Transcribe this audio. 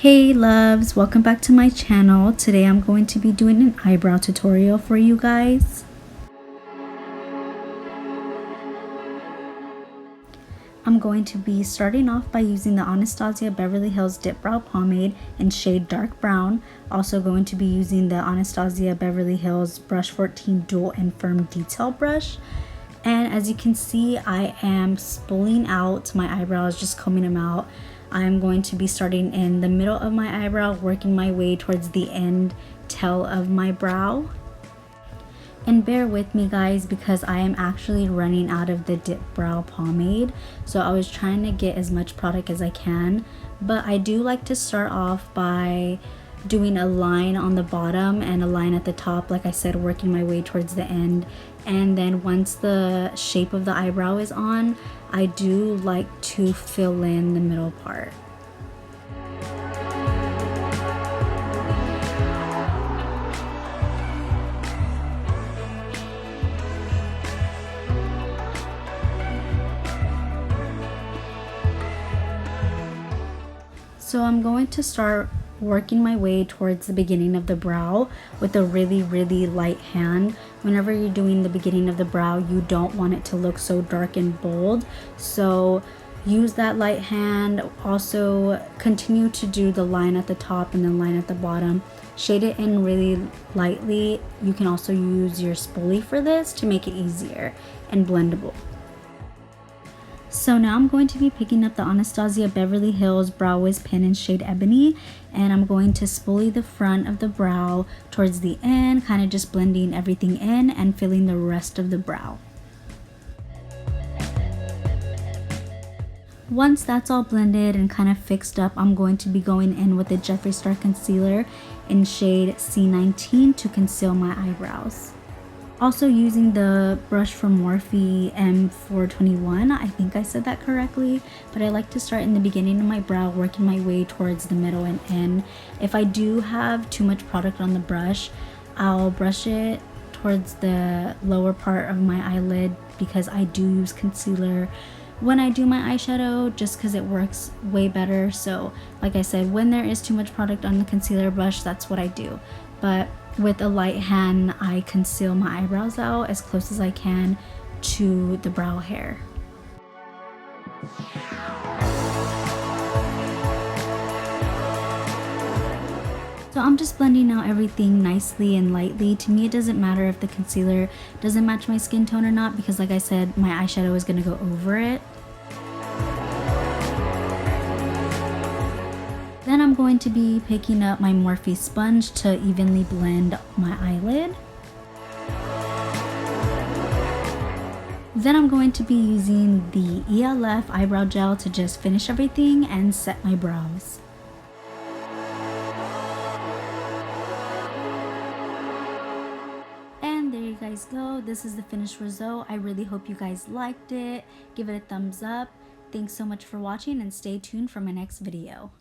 Hey loves, welcome back to my channel. Today I'm going to be doing an eyebrow tutorial for you guys. I'm going to be starting off by using the Anastasia Beverly Hills Dip Brow Pomade in shade Dark Brown. Also going to be using the Anastasia Beverly Hills Brush 14 Dual and Firm Detail Brush. And as you can see, I am spooling out my eyebrows, just combing them out. I'm going to be starting in the middle of my eyebrow, working my way towards the end tail of my brow. And bear with me guys, because I am actually running out of the Dip Brow Pomade. So I was trying to get as much product as I can. But I do like to start off by doing a line on the bottom and a line at the top, like I said, working my way towards the end. And then once the shape of the eyebrow is on, I do like to fill in the middle part. So I'm going to start working my way towards the beginning of the brow with a really light hand. Whenever you're doing the beginning of the brow, you don't want it to look so dark and bold, so use that light hand. Also continue to do the line at the top and then line at the bottom. Shade it in really lightly. You can also use your spoolie for this to make it easier and blendable. So now I'm going to be picking up the Anastasia Beverly Hills Brow Wiz Pen in shade Ebony, and I'm going to spoolie the front of the brow towards the end, kind of just blending everything in and filling the rest of the brow. Once that's all blended and kind of fixed up, I'm going to be going in with the Jeffree Star Concealer in shade C19 to conceal my eyebrows. Also using the brush from Morphe M421, I think I said that correctly, but I like to start in the beginning of my brow, working my way towards the middle and end. If I do have too much product on the brush, I'll brush it towards the lower part of my eyelid, because I do use concealer when I do my eyeshadow, just because it works way better. So like I said, when there is too much product on the concealer brush, that's what I do. But with a light hand, I conceal my eyebrows out as close as I can to the brow hair. So I'm just blending out everything nicely and lightly. To me, it doesn't matter if the concealer doesn't match my skin tone or not, because like I said, my eyeshadow is going to go over it. Then I'm going to be picking up my Morphe sponge to evenly blend my eyelid. Then I'm going to be using the E.L.F eyebrow gel to just finish everything and set my brows. And there you guys go. This is the finished result. I really hope you guys liked it. Give it a thumbs up. Thanks so much for watching, and stay tuned for my next video.